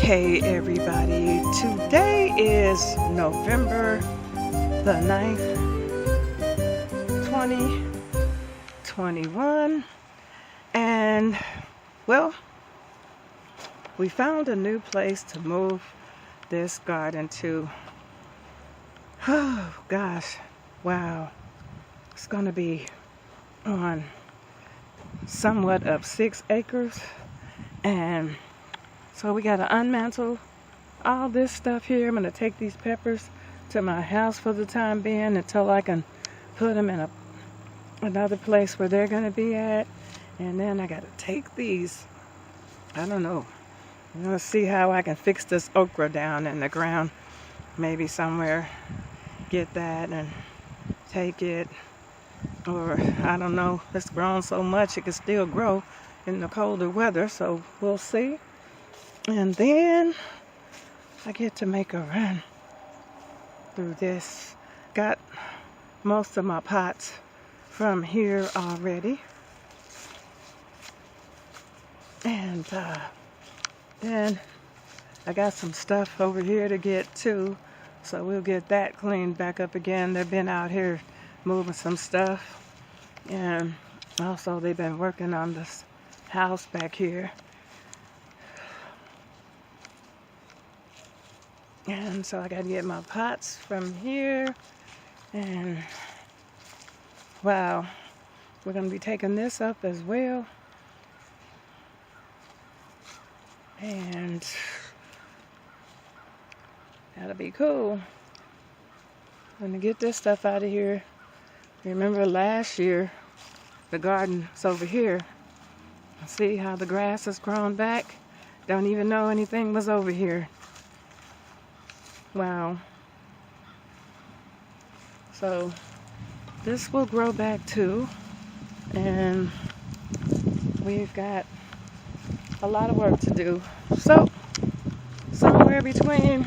Okay, everybody, today is November the 9th, 2021, and, well, we found a new place to move this garden to. Oh, gosh, wow, it's gonna be on somewhat of 6 acres, and so we gotta unmantle all this stuff here. I'm gonna take these peppers to my house for the time being until I can put them in another place where they're gonna be at. And then I gotta take these, I don't know, I'm gonna see how I can fix this okra down in the ground. Maybe somewhere, get that and take it. Or, I don't know, it's grown so much it can still grow in the colder weather, so we'll see. And then I get to make a run through this. Got most of my pots from here already. And then I got some stuff over here to get too. So we'll get that cleaned back up again. They've been out here moving some stuff. And also they've been working on this house back here. And so I gotta get my pots from here. And wow, we're gonna be taking this up as well. And that'll be cool. I'm gonna get this stuff out of here. Remember last year, the garden's over here. See how the grass has grown back? Don't even know anything was over here. Wow. So this will grow back too, and we've got a lot of work to do. So somewhere between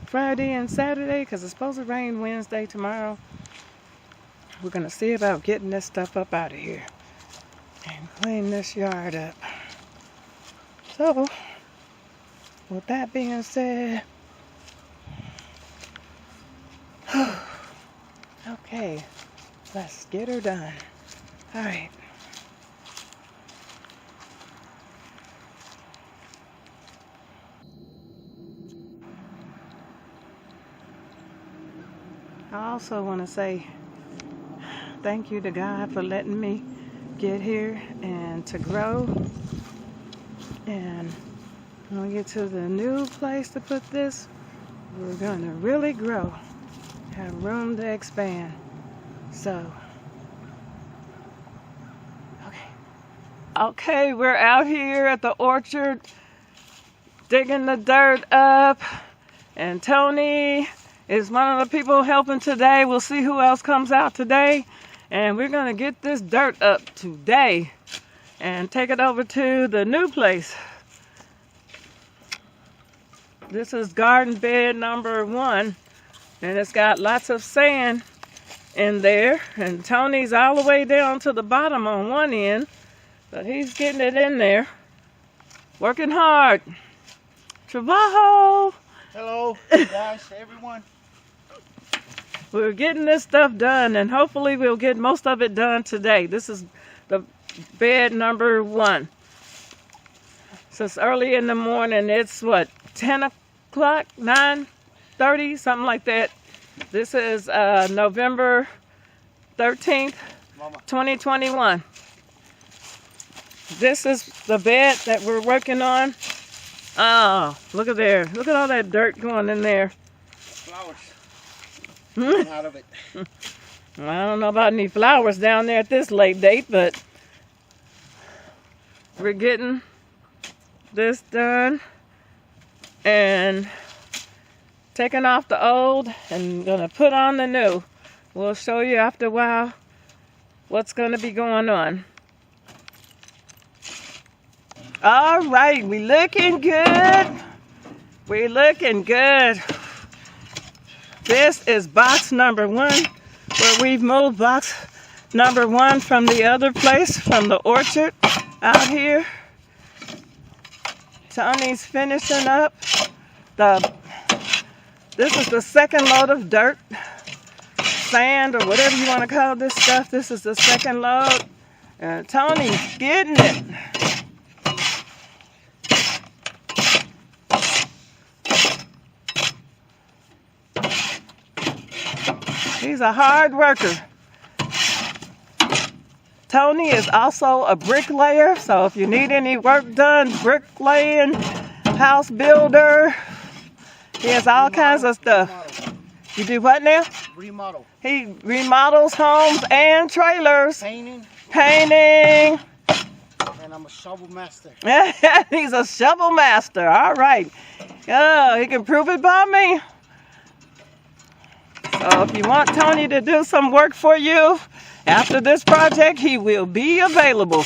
Friday and Saturday, because it's supposed to rain Wednesday tomorrow, we're gonna see about getting this stuff up out of here and clean this yard up. So with that being said, okay, let's get her done. All right. I also want to say thank you to God for letting me get here and to grow. And when we get to the new place to put this, we're going to really grow, have room to expand. So, okay, we're out here at the orchard digging the dirt up, and Tony is one of the people helping today. We'll see who else comes out today, and we're going to get this dirt up today and take it over to the new place. This is garden bed number 1, and it's got lots of sand in there, and Tony's all the way down to the bottom on one end, but he's getting it in there, working hard. Trabajo! Hello, guys, everyone. We're getting this stuff done, and hopefully we'll get most of it done today. This is the bed number 1. So it's early in the morning. It's what, 10 o'clock, 9:30, something like that. This is November 13th, 2021. This is the bed that we're working on. Oh, look at there. Look at all that dirt going in there. Flowers. Out of it. I don't know about any flowers down there at this late date, but we're getting this done and taking off the old and gonna put on the new. We'll show you after a while what's gonna be going on. All right, we looking good. We looking good. This is box number 1, where we've moved box number 1 from the other place, from the orchard out here. Tony's finishing up this is the second load of dirt, sand, or whatever you want to call this stuff. This is the second load. Tony's getting it. He's a hard worker. Tony is also a bricklayer, so if you need any work done, bricklaying, house builder, he has all kinds of stuff. You do what now? Remodel. He remodels homes and trailers. Painting. Painting. And I'm a shovel master. He's a shovel master. All right. Oh, he can prove it by me. So if you want Tony to do some work for you after this project, he will be available.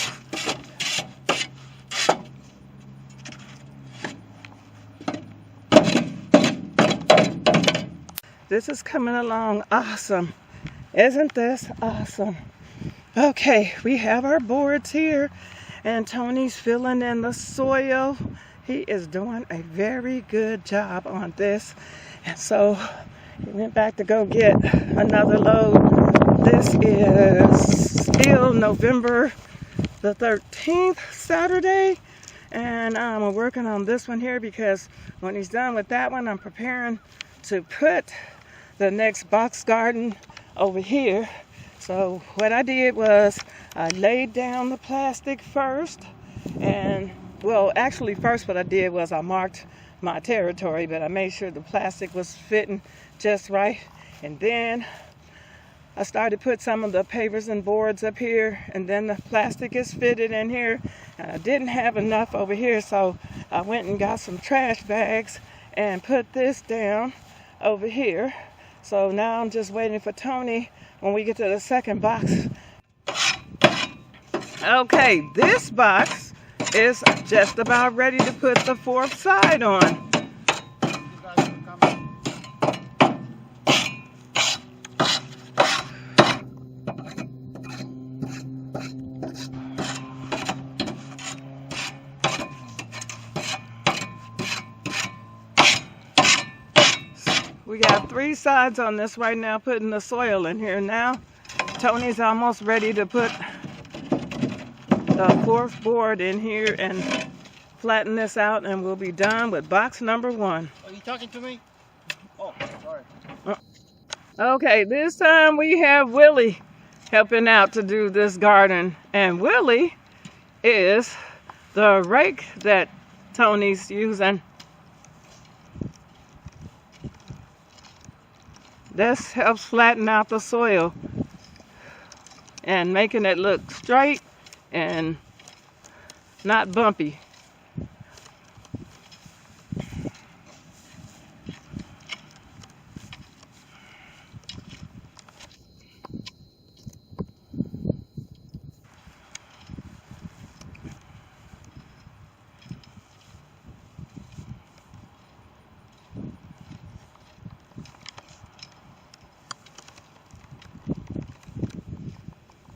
This is coming along awesome. Isn't this awesome? Okay, we have our boards here, and Tony's filling in the soil. He is doing a very good job on this. And so he went back to go get another load. This is still November the 13th, Saturday. And I'm working on this one here because when he's done with that one, I'm preparing to put the next box garden over here. So what I did was I laid down the plastic first, and well, actually first what I did was I marked my territory, but I made sure the plastic was fitting just right, and then I started to put some of the pavers and boards up here, and then the plastic is fitted in here. And I didn't have enough over here, so I went and got some trash bags and put this down over here. So now I'm just waiting for Tony when we get to the second box. Okay, this box is just about ready to put the fourth side on. We got 3 sides on this right now, putting the soil in here now. Tony's almost ready to put the fourth board in here and flatten this out, and we'll be done with box number 1. Are you talking to me? Oh, sorry. Okay, this time we have Willie helping out to do this garden. And Willie is the rake that Tony's using. This helps flatten out the soil and making it look straight and not bumpy.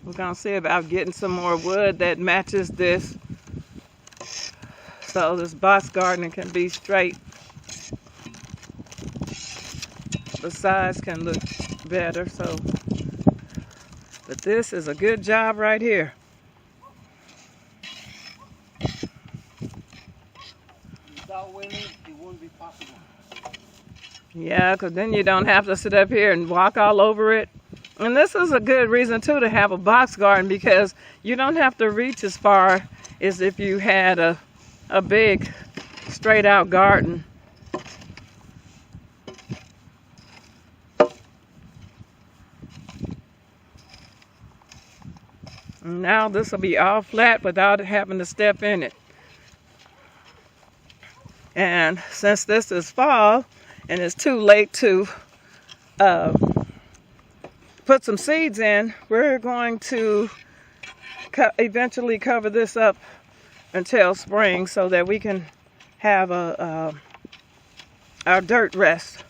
We're gonna see about getting some more wood that matches this, so this box garden can be straight. The sides can look better, so. But this is a good job right here. Without Willie, it wouldn't be possible. Yeah, because then you don't have to sit up here and walk all over it. And this is a good reason, too, to have a box garden, because you don't have to reach as far as if you had a big, straight-out garden. And now this will be all flat without having to step in it. And since this is fall, and it's too late to put some seeds in, we're going to eventually cover this up until spring so that we can have our dirt rest.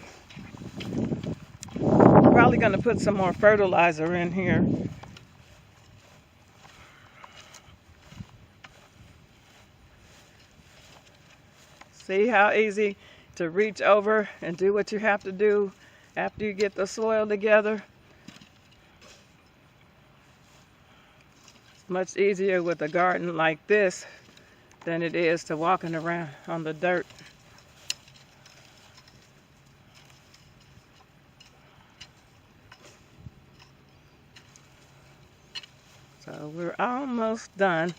Probably going to put some more fertilizer in here. See how easy to reach over and do what you have to do after you get the soil together? It's much easier with a garden like this than it is to walking around on the dirt. So we're almost done.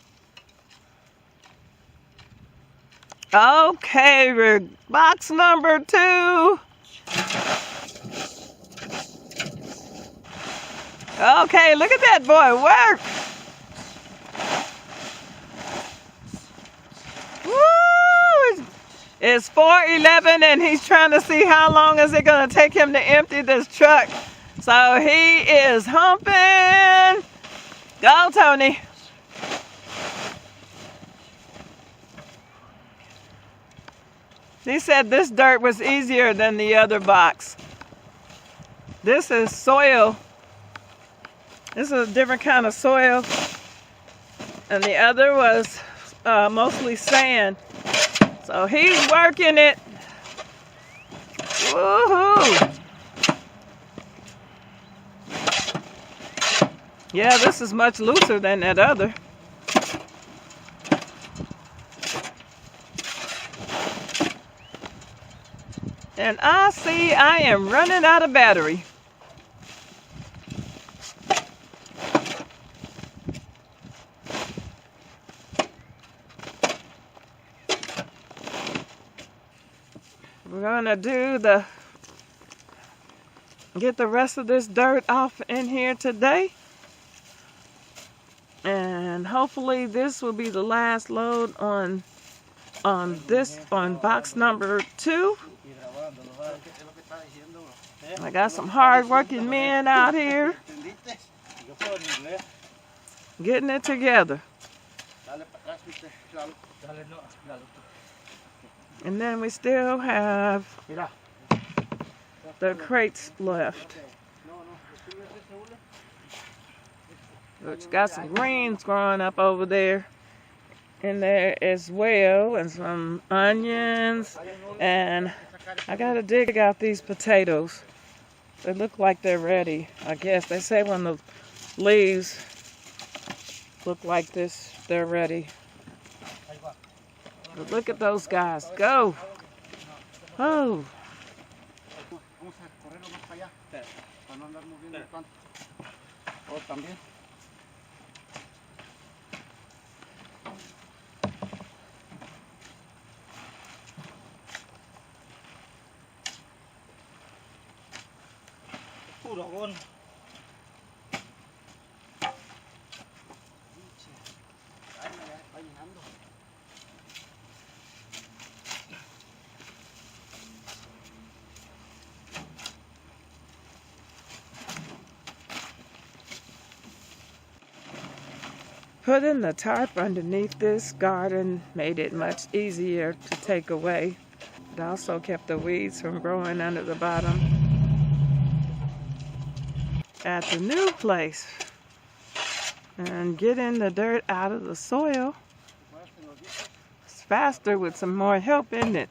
Okay, we're box number 2. Okay, look at that boy work. Woo! It's 4:11 and he's trying to see how long is it going to take him to empty this truck. So he is humping. Go, Tony. He said this dirt was easier than the other box. This is soil. This is a different kind of soil. And the other was mostly sand. So he's working it. Woohoo! Yeah, this is much looser than that other. And I see I am running out of battery. We're gonna get the rest of this dirt off in here today. And hopefully this will be the last load on box number 2. I got some hard-working men out here getting it together. And then we still have the crates left, which got some greens growing up over there in there as well, and some onions. And I gotta dig out these potatoes. They look like they're ready. I guess they say when the leaves look like this, they're ready. But look at those guys go. Oh. Putting the tarp underneath this garden made it much easier to take away. It also kept the weeds from growing under the bottom. At the new place, and getting the dirt out of the soil, it's faster with some more help, isn't it?